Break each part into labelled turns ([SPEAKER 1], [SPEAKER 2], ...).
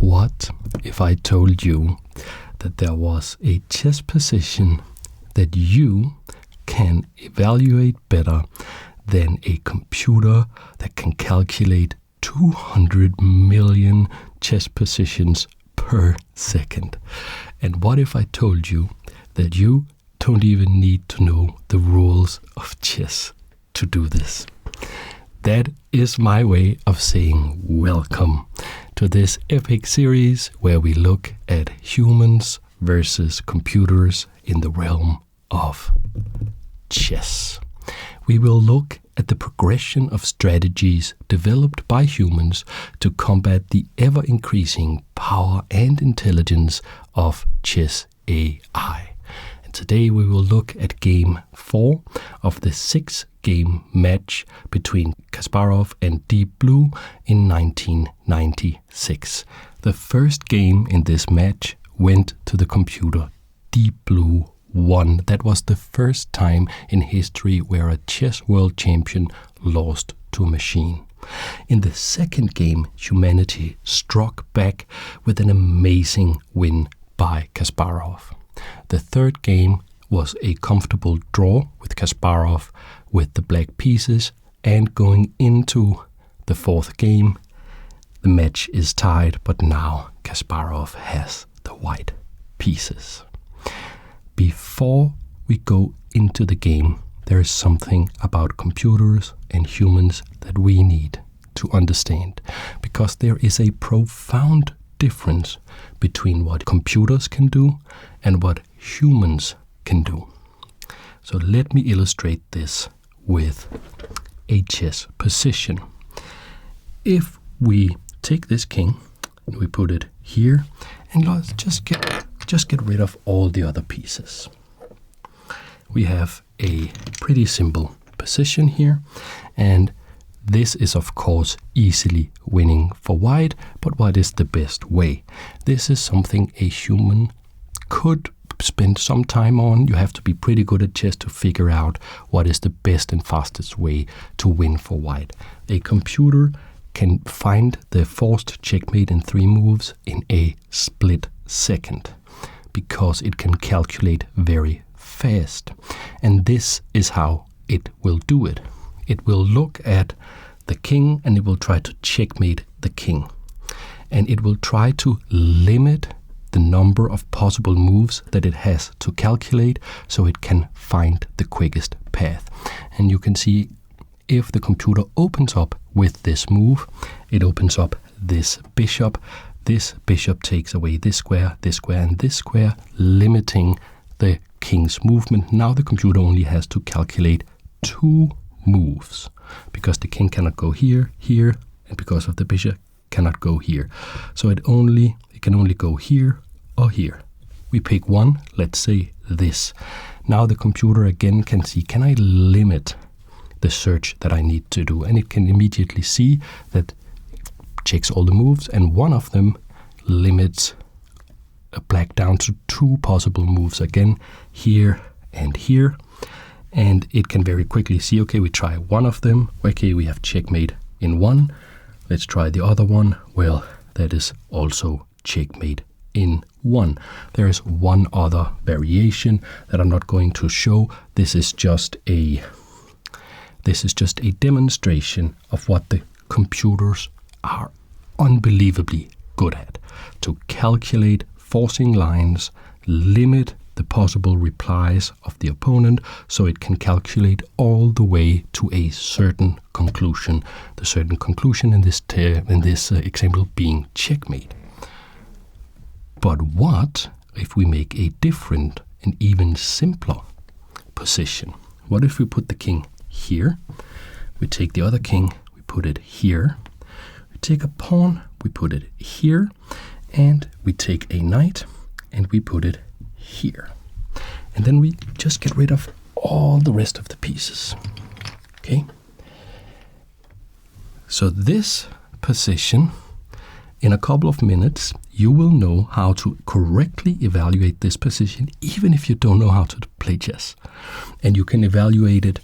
[SPEAKER 1] What if I told you that there was a chess position that you can evaluate better than a computer that can calculate 200 million chess positions per second? And what if I told you that you don't even need to know the rules of chess to do this? That is my way of saying welcome to this epic series where we look at humans versus computers in the realm of chess. We will look at the progression of strategies developed by humans to combat the ever-increasing power and intelligence of chess AI. And today we will look at Game 4 of the 6-game match between Kasparov and Deep Blue in 1996. The first game in this match went to the computer. Deep Blue won. That was the first time in history where a chess world champion lost to a machine. In the second game, humanity struck back with an amazing win by Kasparov. The third game was a comfortable draw with Kasparov with the black pieces, and going into the fourth game, the match is tied, but now Kasparov has the white pieces. Before we go into the game, there is something about computers and humans that we need to understand, because there is a profound difference between what computers can do and what humans can do. So let me illustrate this with a chess position. If we take this king and we put it here, and let's just get rid of all the other pieces. We have a pretty simple position here, and this is of course easily winning for white, but what is the best way? This is something a human could spend some time on. You have to be pretty good at chess to figure out what is the best and fastest way to win for white. A computer can find the forced checkmate in 3 moves in a split second, because it can calculate very fast. And this is how it will do it. It will look at the king and it will try to checkmate the king. And it will try to limit the number of possible moves that it has to calculate so it can find the quickest path. And you can see if the computer opens up with this move, it opens up this bishop. This bishop takes away this square, and this square, limiting the king's movement. Now the computer only has to calculate 2 moves, because the king cannot go here, and because of the bishop cannot go here. So it can only go here or here. We pick one, let's say this. Now the computer again can see, can I limit the search that I need to do? And it can immediately see that it checks all the moves, and one of them limits a black down to 2 possible moves, again here and here. And it can very quickly see, okay, we try one of them. Okay, we have checkmate in one. Let's try the other one. Well, that is also checkmate in one. There is one other variation that I'm not going to show. This is just a demonstration of what the computers are unbelievably good at. To calculate forcing lines, limit the possible replies of the opponent so it can calculate all the way to a certain conclusion. The certain conclusion in this example being checkmate. But what if we make a different and even simpler position? What if we put the king here? We take the other king, we put it here. We take a pawn, we put it here. And we take a knight and we put it here. And then we just get rid of all the rest of the pieces. Okay? So this position, in a couple of minutes, you will know how to correctly evaluate this position, even if you don't know how to play chess. And you can evaluate it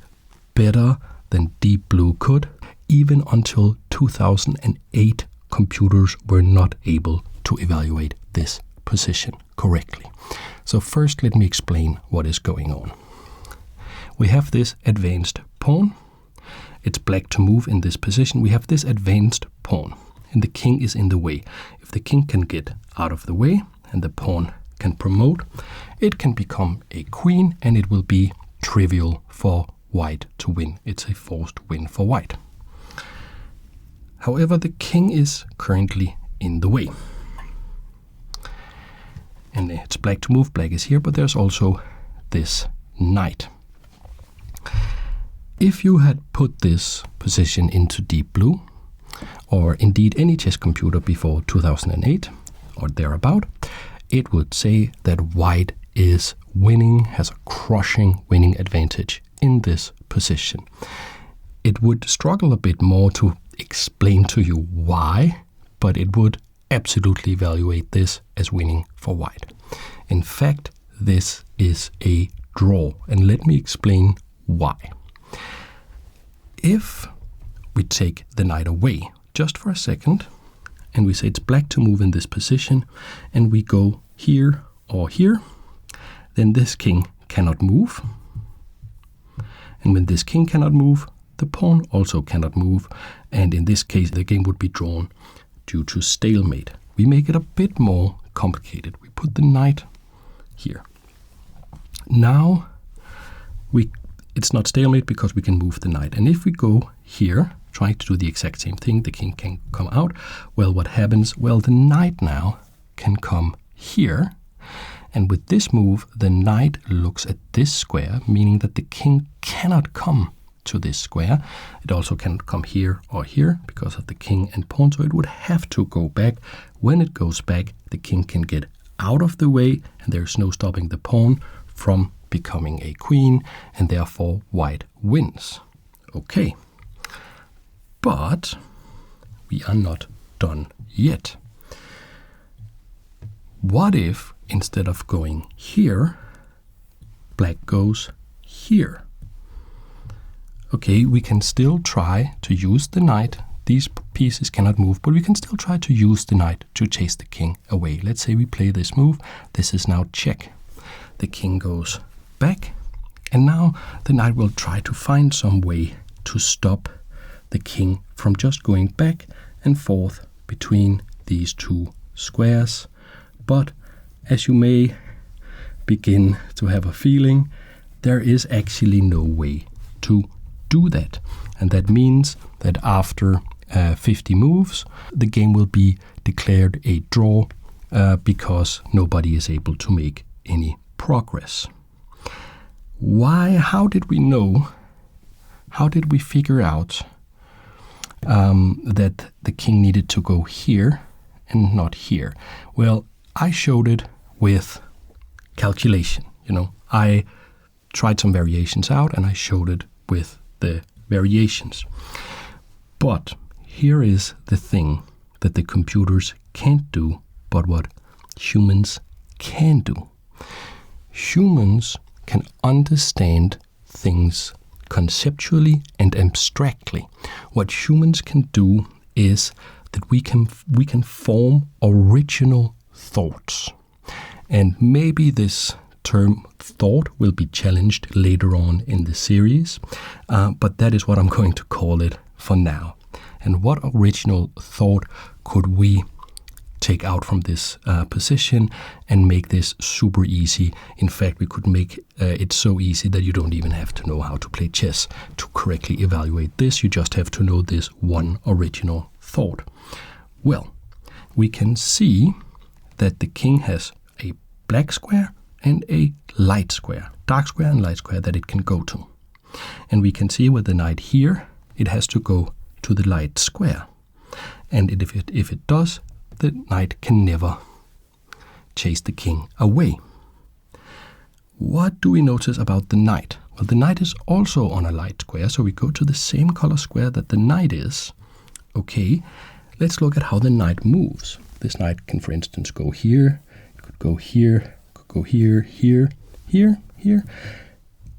[SPEAKER 1] better than Deep Blue could. Even until 2008, computers were not able to evaluate this position correctly. So first, let me explain what is going on. We have this advanced pawn. It's black to move in this position. We have this advanced pawn, and the king is in the way. If the king can get out of the way and the pawn can promote, it can become a queen, and it will be trivial for white to win. It's a forced win for white. However, the king is currently in the way. And it's black to move, black is here, but there's also this knight. If you had put this position into deep blue, or indeed any chess computer before 2008 or thereabout, it would say that white is winning, has a crushing winning advantage in this position. It would struggle a bit more to explain to you why, but it would absolutely evaluate this as winning for white. In fact, this is a draw, and let me explain why. If we take the knight away just for a second, and we say it's black to move in this position, and we go here or here, then this king cannot move. And when this king cannot move, the pawn also cannot move, and in this case the game would be drawn due to stalemate. We make it a bit more complicated. We put the knight here. Now it's not stalemate because we can move the knight. And if we go here, trying to do the exact same thing, the king can come out. Well, what happens? Well, the knight now can come here. And with this move, the knight looks at this square, meaning that the king cannot come to this square. It also cannot come here or here because of the king and pawn, so it would have to go back. When it goes back, the king can get out of the way, and there's no stopping the pawn from becoming a queen, and therefore white wins. Okay, but we are not done yet. What if instead of going here, black goes here? Okay, we can still try to use the knight. These pieces cannot move, but we can still try to use the knight to chase the king away. Let's say we play this move. This is now check. The king goes back, and now the knight will try to find some way to stop the king from just going back and forth between these two squares. But as you may begin to have a feeling, there is actually no way to do that. And that means that after 50 moves, the game will be declared a draw because nobody is able to make any progress. Why? How did we know? How did we figure out that the king needed to go here and not here? Well, I showed it with calculation. I tried some variations out and I showed it with the variations. But here is the thing that the computers can't do, but what humans can do. Humans can understand things conceptually and abstractly. What humans can do is that we can form original thoughts. And maybe this term thought will be challenged later on in the series, but that is what I'm going to call it for now. And what original thought could we take out from this position and make this super easy? In fact, we could make it so easy that you don't even have to know how to play chess to correctly evaluate this. You just have to know this one original thought. Well, we can see that the king has a black square and a light square, dark square and light square that it can go to. And we can see with the knight here, it has to go to the light square. And if it does, the knight can never chase the king away. What do we notice about the knight? Well, the knight is also on a light square, so we go to the same color square that the knight is. Okay, let's look at how the knight moves. This knight can, for instance, go here, it could go here, could go here, here, here, here.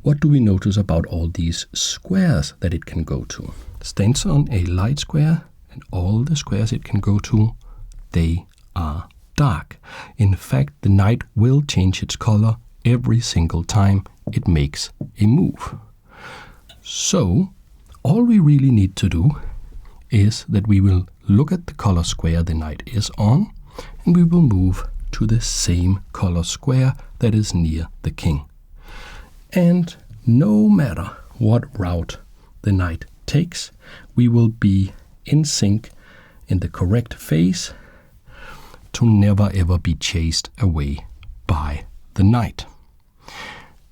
[SPEAKER 1] What do we notice about all these squares that it can go to? It stands on a light square, and all the squares it can go to, they are dark. In fact, the knight will change its color every single time it makes a move. So, all we really need to do is that we will look at the color square the knight is on, and we will move to the same color square that is near the king. And no matter what route the knight takes, we will be in sync in the correct phase to never ever be chased away by the knight.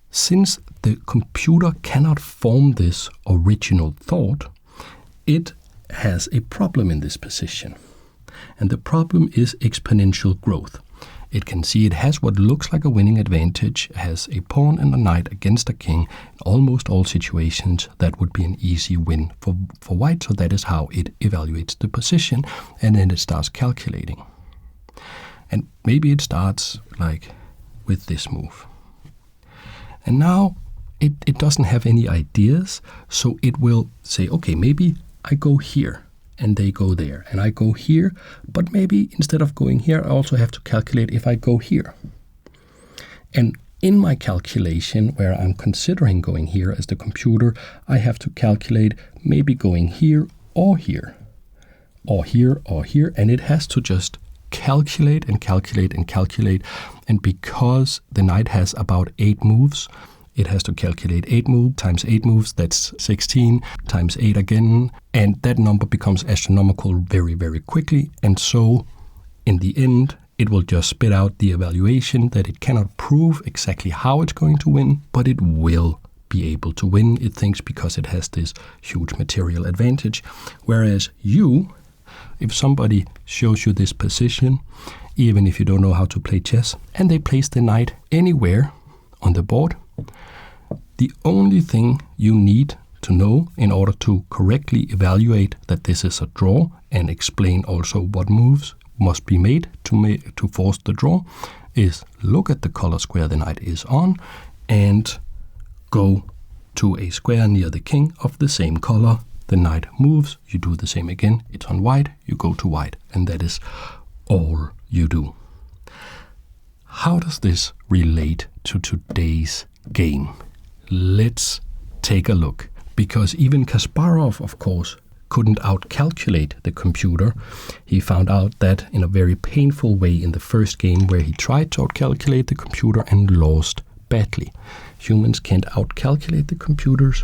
[SPEAKER 1] Since the computer cannot form this original thought, it has a problem in this position. And the problem is exponential growth. It can see it has what looks like a winning advantage, has a pawn and a knight against a king. In almost all situations, that would be an easy win for white, so that is how it evaluates the position, and then it starts calculating. And maybe it starts like with this move. And now it doesn't have any ideas, so it will say, okay, maybe I go here, and they go there, and I go here, but maybe instead of going here, I also have to calculate if I go here. And in my calculation, where I'm considering going here as the computer, I have to calculate maybe going here, or here, or here, or here, and it has to just calculate and calculate and calculate. And because the knight has about 8 moves, it has to calculate 8 moves times 8 moves, that's 16, times 8 again, and that number becomes astronomical very, very quickly. And so, in the end, it will just spit out the evaluation that it cannot prove exactly how it's going to win, but it will be able to win, it thinks, because it has this huge material advantage. Whereas you, if somebody shows you this position, even if you don't know how to play chess, and they place the knight anywhere on the board, the only thing you need to know in order to correctly evaluate that this is a draw and explain also what moves must be made to force the draw is look at the color square the knight is on and go to a square near the king of the same color. The knight moves, you do the same again, it's on white, you go to white, and that is all you do. How does this relate to today's game? Let's take a look, because even Kasparov, of course, couldn't outcalculate the computer. He found out that in a very painful way in the first game, where he tried to outcalculate the computer and lost badly. Humans can't outcalculate the computers,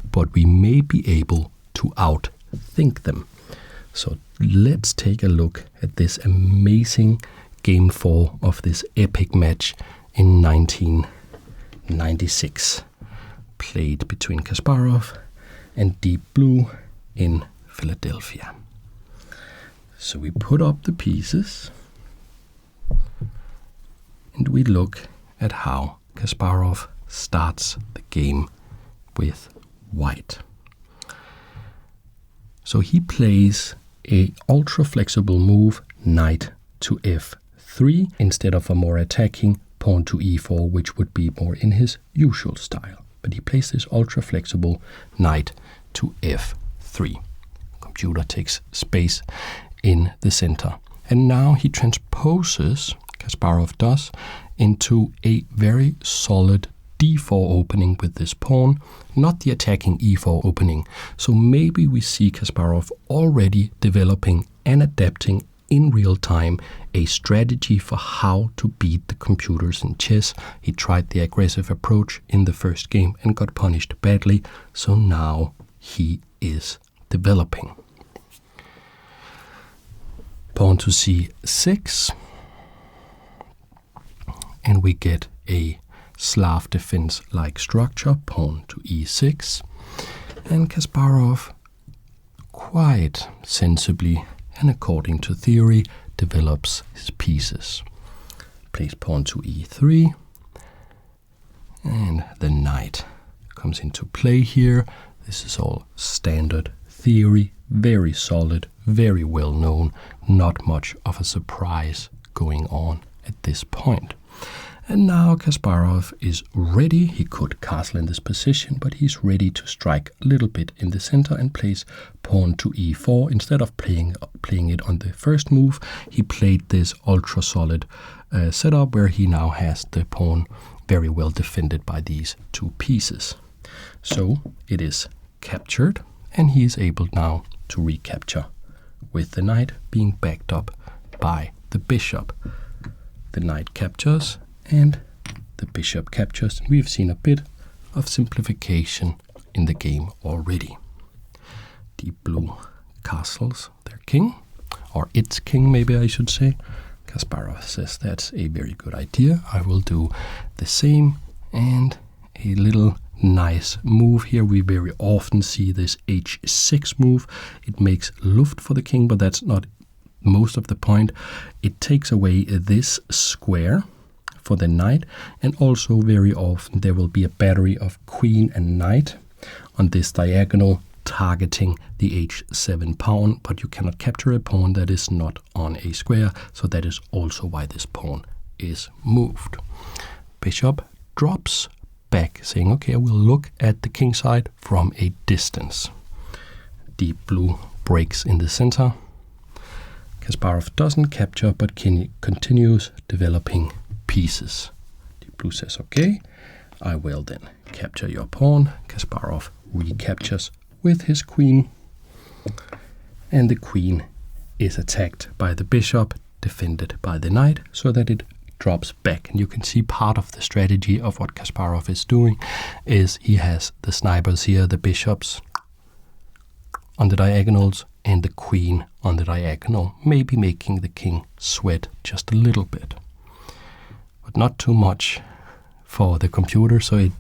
[SPEAKER 1] but we may be able to outthink them. So let's take a look at this amazing Game 4 of this epic match in 1996, played between Kasparov and Deep Blue in Philadelphia. So we put up the pieces and we look at how Kasparov starts the game with white. So he plays a ultra-flexible move, knight to f3, instead of a more attacking pawn to e4, which would be more in his usual style. But he plays this ultra-flexible knight to f3. Computer takes space in the center. And now he transposes, Kasparov does, into a very solid d4 opening with this pawn, not the attacking e4 opening. So maybe we see Kasparov already developing and adapting in real time a strategy for how to beat the computers in chess. He tried the aggressive approach in the first game and got punished badly, so now he is developing. Pawn to c6, and we get a Slav defense-like structure, pawn to e6, and Kasparov quite sensibly and according to theory develops his pieces. Plays pawn to e3, and the knight comes into play here. This is all standard theory, very solid, very well known, not much of a surprise going on at this point. And now Kasparov is ready. He could castle in this position, but he's ready to strike a little bit in the center and place pawn to e4. Instead of playing it on the first move, he played this ultra-solid setup where he now has the pawn very well defended by these two pieces. So it is captured, and he is able now to recapture with the knight being backed up by the bishop. The knight captures and the bishop captures. We've seen a bit of simplification in the game already. Deep Blue castles their king, or its king maybe I should say. Kasparov says that's a very good idea. I will do the same, and a little nice move here. We very often see this h6 move. It makes luft for the king, but that's not most of the point. It takes away this square for the knight, and also very often there will be a battery of queen and knight on this diagonal targeting the h7 pawn, but you cannot capture a pawn that is not on a square, so that is also why this pawn is moved. Bishop drops back, saying, okay, I will look at the king side from a distance. Deep Blue breaks in the center. Kasparov doesn't capture, but continues developing pieces. Deep Blue says, okay, I will then capture your pawn. Kasparov recaptures with his queen, and the queen is attacked by the bishop, defended by the knight, so that it drops back. And you can see part of the strategy of what Kasparov is doing is he has the snipers here, the bishops on the diagonals, and the queen on the diagonal, maybe making the king sweat just a little bit, but not too much for the computer, so it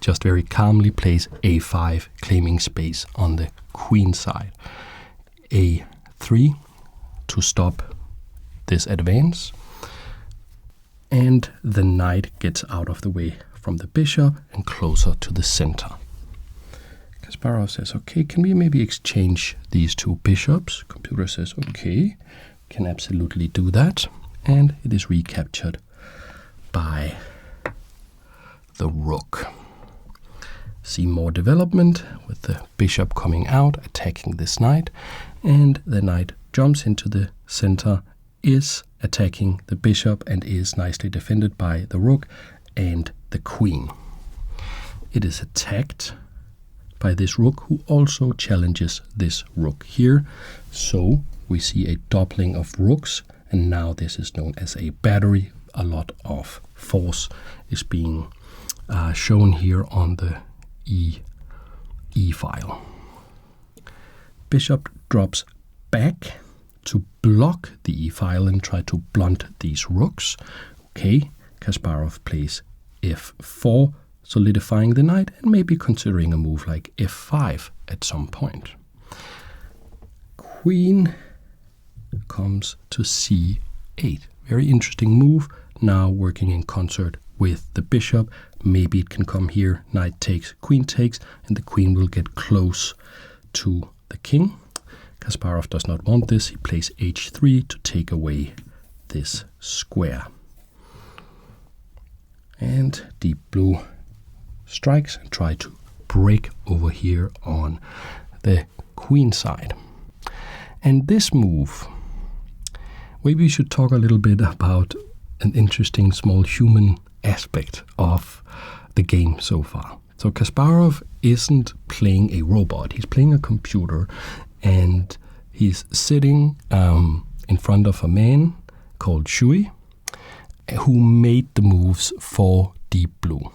[SPEAKER 1] just very calmly plays a5, claiming space on the queen side. a3 to stop this advance, and the knight gets out of the way from the bishop and closer to the center. Kasparov says, okay, can we maybe exchange these two bishops? Computer says, okay, can absolutely do that, and it is recaptured by the rook. See more development with the bishop coming out, attacking this knight, and the knight jumps into the center, is attacking the bishop, and is nicely defended by the rook and the queen. It is attacked by this rook, who also challenges this rook here. So we see a doubling of rooks, and now this is known as a battery. A lot of force is being shown here on the E file. Bishop drops back to block the E file and try to blunt these rooks. Okay, Kasparov plays f4, solidifying the knight, and maybe considering a move like f5 at some point. Queen comes to c8. Very interesting move, now working in concert with the bishop. Maybe it can come here, knight takes, queen takes, and the queen will get close to the king. Kasparov does not want this. He plays h3 to take away this square. And Deep Blue strikes and try to break over here on the queen side. And this move, maybe we should talk a little bit about an interesting small human aspect of the game so far. So Kasparov isn't playing a robot, he's playing a computer, and he's sitting in front of a man called Shui, who made the moves for Deep Blue.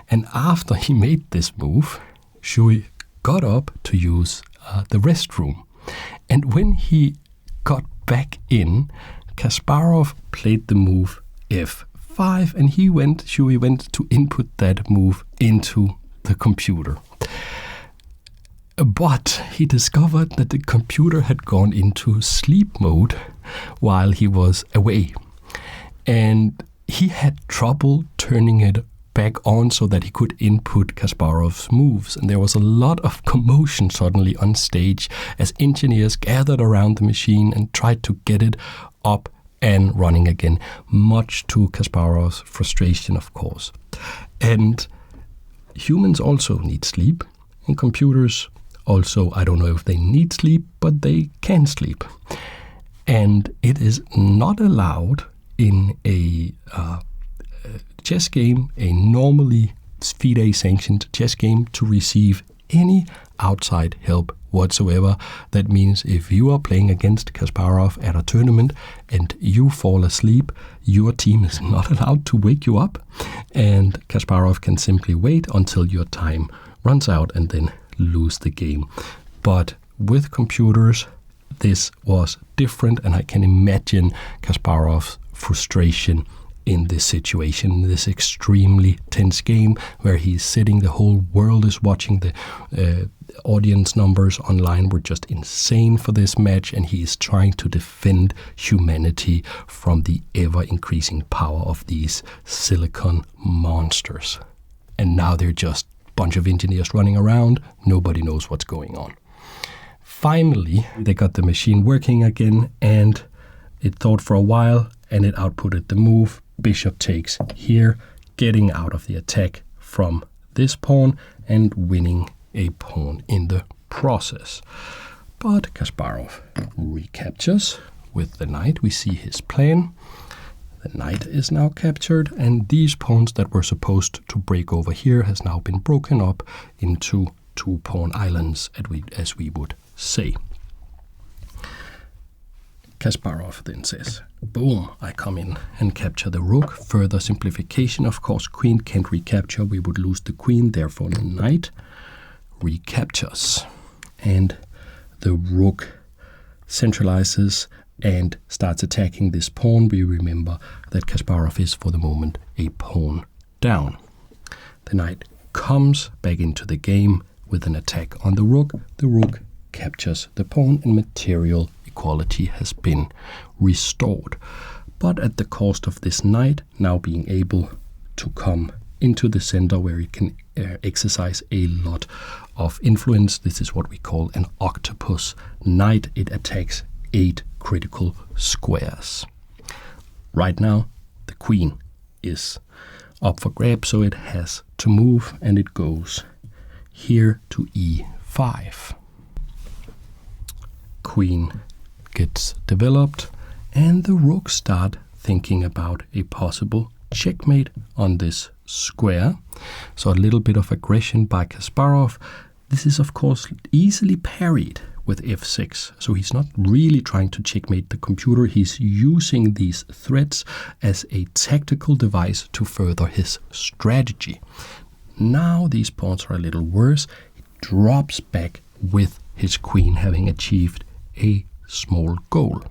[SPEAKER 1] And after he made this move, Shui got up to use the restroom. And when he got back in, Kasparov played the move f5, and Shui went to input that move into the computer. But he discovered that the computer had gone into sleep mode while he was away. And he had trouble turning it back on so that he could input Kasparov's moves. And there was a lot of commotion suddenly on stage as engineers gathered around the machine and tried to get it up and running again, much to Kasparov's frustration, of course. And humans also need sleep, and computers also, I don't know if they need sleep, but they can sleep. And it is not allowed in a chess game, a normally FIDE-sanctioned chess game, to receive any outside help whatsoever. That means if you are playing against Kasparov at a tournament and you fall asleep, your team is not allowed to wake you up, and Kasparov can simply wait until your time runs out and then lose the game. But with computers, this was different, and I can imagine Kasparov's frustration in this situation, this extremely tense game where he's sitting, the whole world is watching, the audience numbers online were just insane for this match, and he is trying to defend humanity from the ever-increasing power of these silicon monsters. And now they're just a bunch of engineers running around, nobody knows what's going on. Finally, they got the machine working again, and it thought for a while, and it outputted the move bishop takes here, getting out of the attack from this pawn and winning a pawn in the process. But Kasparov recaptures with the knight. We see his plan. The knight is now captured, and these pawns that were supposed to break over here has now been broken up into two-pawn islands, as we would say. Kasparov then says, boom, I come in and capture the rook. Further simplification, of course, queen can't recapture. We would lose the queen, therefore the knight recaptures. And the rook centralizes and starts attacking this pawn. We remember that Kasparov is, for the moment, a pawn down. The knight comes back into the game with an attack on the rook. The rook captures the pawn, and material equality has been restored. But at the cost of this knight now being able to come into the center where it can exercise a lot of influence. This is what we call an octopus knight. It attacks 8 critical squares. Right now, the queen is up for grabs, so it has to move, and it goes here to e5. Queen gets developed, and the rooks start thinking about a possible checkmate on this square. So a little bit of aggression by Kasparov. This is, of course, easily parried with f6. So he's not really trying to checkmate the computer. He's using these threats as a tactical device to further his strategy. Now these pawns are a little worse. He drops back with his queen, having achieved a small goal.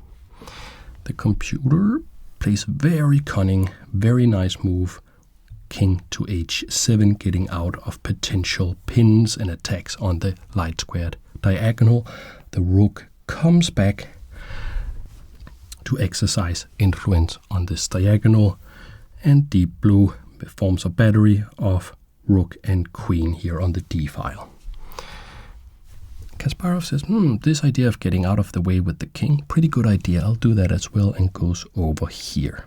[SPEAKER 1] The computer plays very cunning, very nice move. King to h7, getting out of potential pins and attacks on the light squared diagonal. The rook comes back to exercise influence on this diagonal, and deep blue forms a battery of rook and queen here on the d file. Kasparov says, this idea of getting out of the way with the king, pretty good idea, I'll do that as well, and goes over here.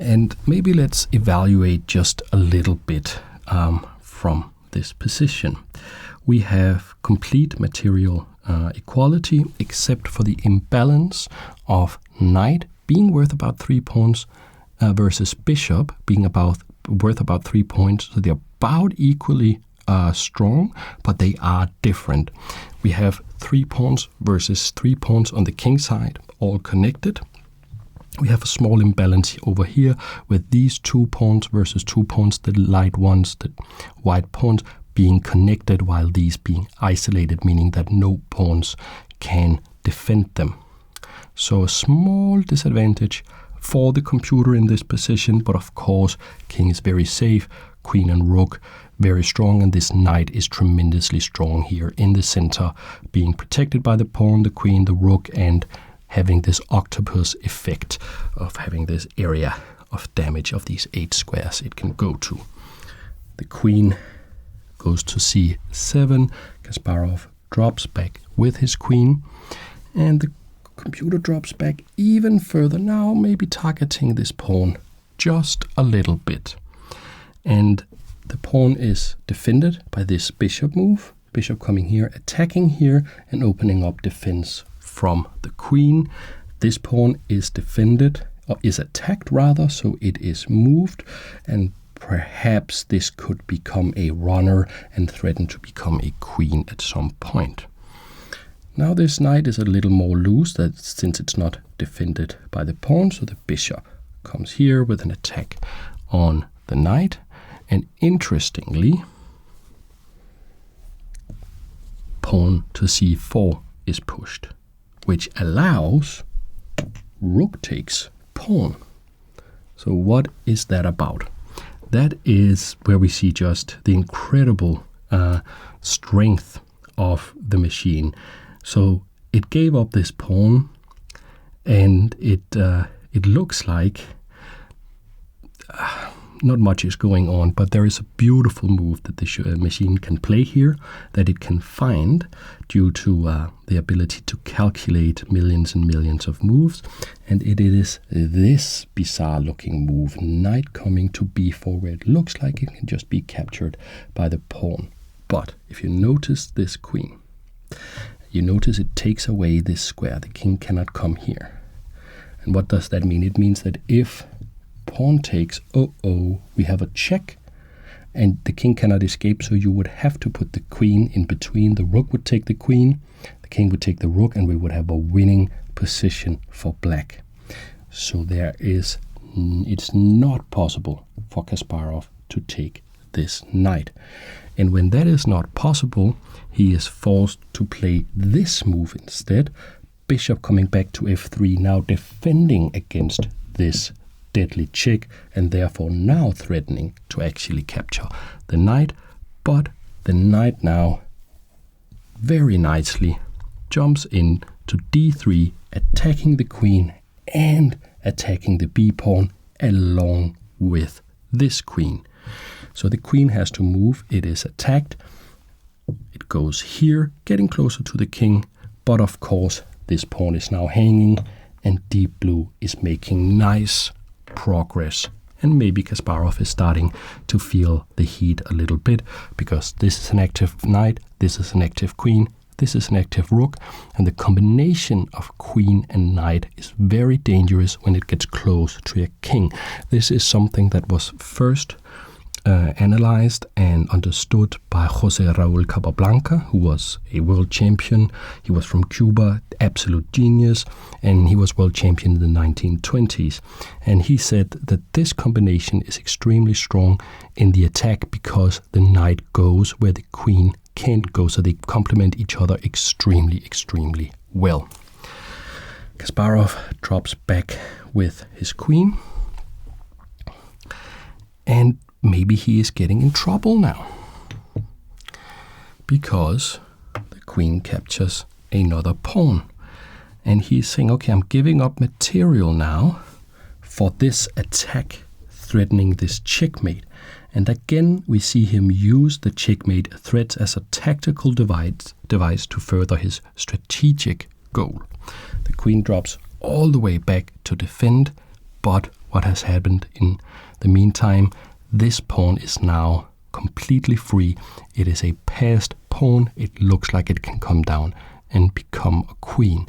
[SPEAKER 1] And maybe let's evaluate just a little bit from this position. We have complete material equality, except for the imbalance of knight being worth about 3 pawns versus bishop being worth about 3 points. So they're about equally strong, but they are different. We have 3 pawns versus 3 pawns on the king side, all connected. We have a small imbalance over here with these 2 pawns versus 2 pawns, the light ones, the white pawns being connected while these being isolated, meaning that no pawns can defend them. So a small disadvantage for the computer in this position, but of course king is very safe, queen and rook very strong, and this knight is tremendously strong here in the center, being protected by the pawn, the queen, the rook, and having this octopus effect of having this area of damage of these 8 squares it can go to. The queen goes to c7. Kasparov drops back with his queen, and the computer drops back even further now, maybe targeting this pawn just a little bit. And the pawn is defended by this bishop move. Bishop coming here, attacking here, and opening up defense from the queen. This pawn is defended, or is attacked rather, so it is moved, and perhaps this could become a runner and threaten to become a queen at some point. Now this knight is a little more loose, since it's not defended by the pawn, so the bishop comes here with an attack on the knight. And interestingly, pawn to c4 is pushed, which allows rook takes pawn. So what is that about? That is where we see just the incredible strength of the machine. So it gave up this pawn, and it looks like not much is going on, but there is a beautiful move that the machine can play here, that it can find due to the ability to calculate millions and millions of moves. And it is this bizarre looking move, knight coming to b4, where it looks like it can just be captured by the pawn. But if you notice this queen, you notice it takes away this square. The king cannot come here. And what does that mean? It means that if pawn takes, we have a check, and the king cannot escape, so you would have to put the queen in between. The rook would take the queen, the king would take the rook, and we would have a winning position for black. So it's not possible for Kasparov to take this knight. And when that is not possible, he is forced to play this move instead. Bishop coming back to f3, now defending against this deadly check, and therefore now threatening to actually capture the knight. But the knight now very nicely jumps in to d3, attacking the queen and attacking the b-pawn along with this queen. So the queen has to move, it is attacked, it goes here, getting closer to the king, but of course this pawn is now hanging, and deep blue is making nice progress. And maybe Kasparov is starting to feel the heat a little bit, because this is an active knight, this is an active queen, this is an active rook, and the combination of queen and knight is very dangerous when it gets close to a king. This is something that was first analyzed and understood by José Raúl Capablanca, who was a world champion. He was from Cuba, absolute genius, and he was world champion in the 1920s. And he said that this combination is extremely strong in the attack because the knight goes where the queen can't go, so they complement each other extremely, extremely well. Kasparov drops back with his queen, and maybe he is getting in trouble now, because the queen captures another pawn. And he's saying, okay, I'm giving up material now for this attack, threatening this checkmate. And again, we see him use the checkmate threats as a tactical device to further his strategic goal. The queen drops all the way back to defend, but what has happened in the meantime? This pawn is now completely free. It is a passed pawn. It looks like it can come down and become a queen.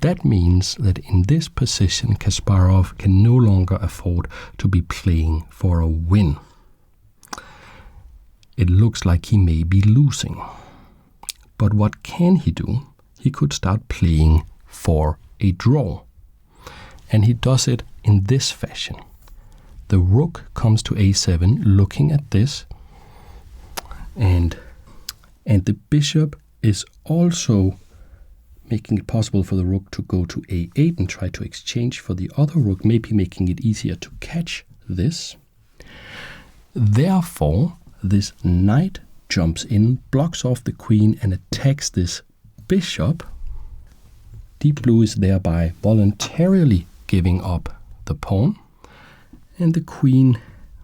[SPEAKER 1] That means that in this position, Kasparov can no longer afford to be playing for a win. It looks like he may be losing. But what can he do? He could start playing for a draw. And he does it in this fashion. The rook comes to a7, looking at this, and the bishop is also making it possible for the rook to go to a8 and try to exchange for the other rook, maybe making it easier to catch this. Therefore, this knight jumps in, blocks off the queen, and attacks this bishop. Deep blue is thereby voluntarily giving up the pawn, and the queen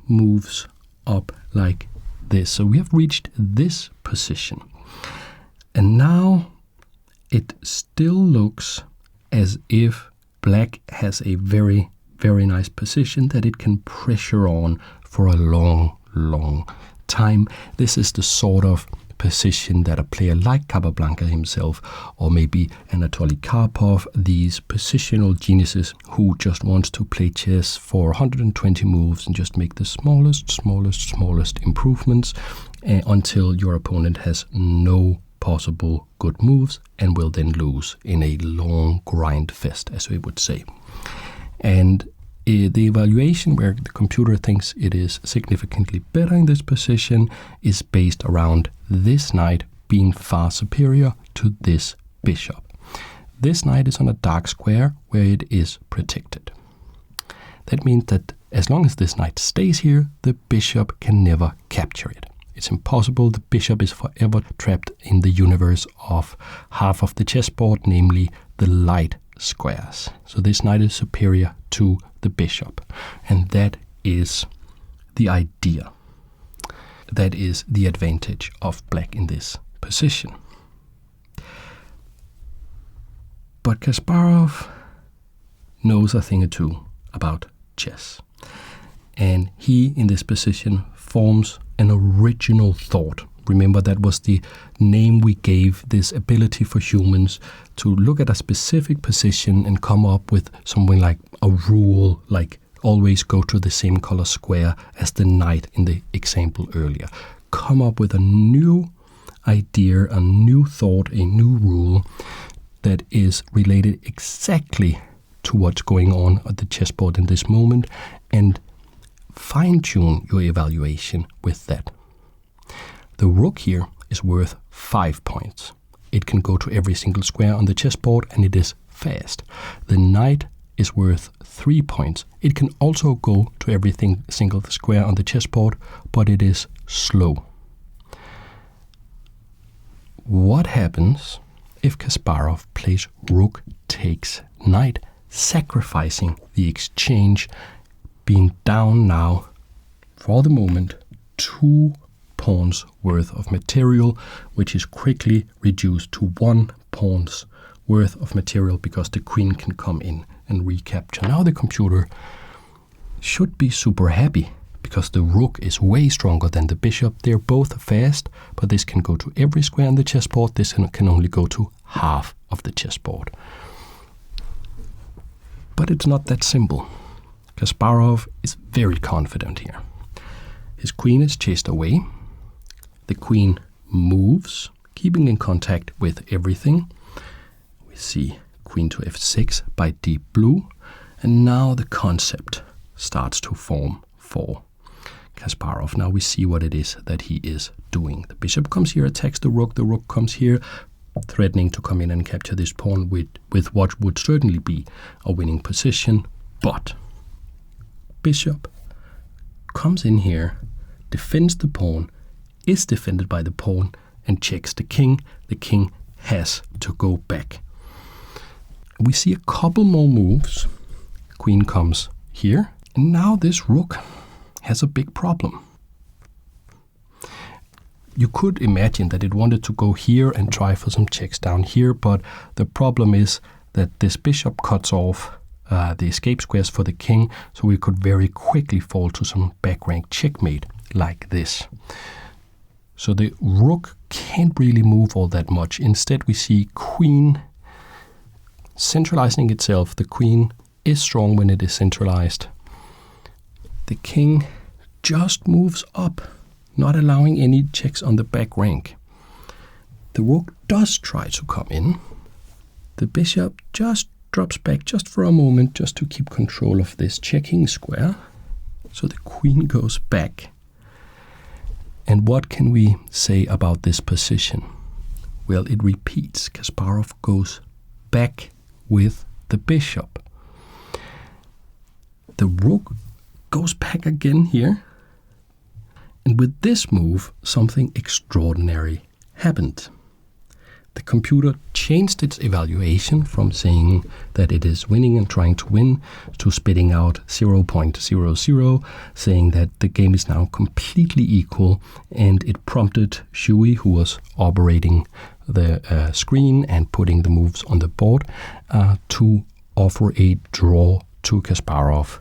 [SPEAKER 1] moves up like this. So we have reached this position. And now it still looks as if black has a very, very nice position that it can pressure on for a long, long time. This is the sort of position that a player like Capablanca himself, or maybe Anatoly Karpov, these positional geniuses who just wants to play chess for 120 moves and just make the smallest improvements until your opponent has no possible good moves and will then lose in a long grind fest, as we would say. And the evaluation where the computer thinks it is significantly better in this position is based around this knight being far superior to this bishop. This knight is on a dark square where it is protected. That means that as long as this knight stays here, the bishop can never capture it. It's impossible. The bishop is forever trapped in the universe of half of the chessboard, namely the light squares. So this knight is superior to the bishop, and that is the idea. That is the advantage of black in this position. But Kasparov knows a thing or two about chess, and he in this position forms an original thought. Remember, that was the name we gave this ability for humans to look at a specific position and come up with something like a rule, like always go to the same color square as the knight in the example earlier. Come up with a new idea, a new thought, a new rule that is related exactly to what's going on at the chessboard in this moment, and fine-tune your evaluation with that. The rook here is worth 5 points. It can go to every single square on the chessboard and it is fast. The knight is worth 3 points. It can also go to every single square on the chessboard, but it is slow. What happens if Kasparov plays rook takes knight, sacrificing the exchange, being down now, for the moment, 2 pawns worth of material, which is quickly reduced to 1 pawn's worth of material because the queen can come in and recapture. Now the computer should be super happy because the rook is way stronger than the bishop. They're both fast, but this can go to every square on the chessboard. This can only go to half of the chessboard. But it's not that simple. Kasparov is very confident here. His queen is chased away. The queen moves, keeping in contact with everything. We see queen to f6 by deep blue, and now the concept starts to form for Kasparov. Now we see what it is that he is doing. The bishop comes here, attacks the rook comes here, threatening to come in and capture this pawn with what would certainly be a winning position, but bishop comes in here, defends the pawn, is defended by the pawn, and checks the king. The king has to go back. We see a couple more moves. Queen comes here, and now this rook has a big problem. You could imagine that it wanted to go here and try for some checks down here, but the problem is that this bishop cuts off the escape squares for the king, so we could very quickly fall to some back rank checkmate like this. So the rook can't really move all that much. Instead, we see queen centralizing itself. The queen is strong when it is centralized. The king just moves up, not allowing any checks on the back rank. The rook does try to come in. The bishop just drops back just for a moment, just to keep control of this checking square. So the queen goes back. And what can we say about this position? Well, it repeats. Kasparov goes back with the bishop. The rook goes back again here. And with this move, something extraordinary happened. The computer changed its evaluation from saying that it is winning and trying to win to spitting out 0.00, saying that the game is now completely equal, and it prompted Shui, who was operating the screen and putting the moves on the board to offer a draw to Kasparov.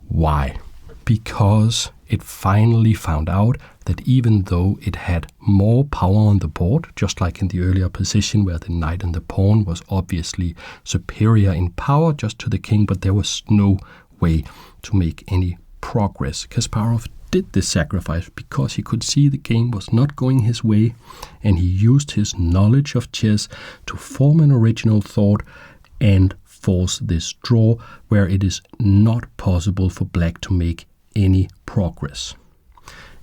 [SPEAKER 1] Why? Because it finally found out that even though it had more power on the board, just like in the earlier position where the knight and the pawn was obviously superior in power just to the king, but there was no way to make any progress. Kasparov did this sacrifice because he could see the game was not going his way, and he used his knowledge of chess to form an original thought and force this draw where it is not possible for black to make any progress.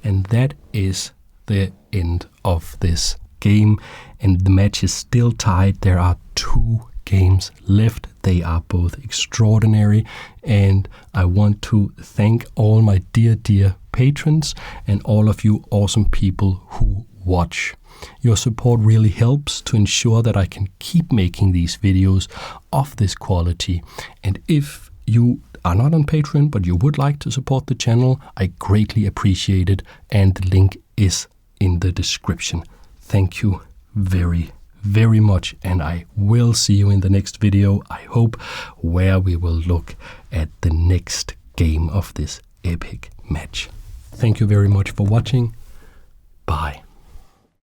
[SPEAKER 1] And that is the end of this game, and the match is still tied. There are 2 games left. They are both extraordinary, and I want to thank all my dear patrons and all of you awesome people who watch. Your support really helps to ensure that I can keep making these videos of this quality. And if you are not on Patreon but you would like to support the channel, I greatly appreciate it, and the link is in the description. Thank you very much, and I will see you in the next video, I hope, where we will look at the next game of this epic match. Thank you very much for watching. Bye.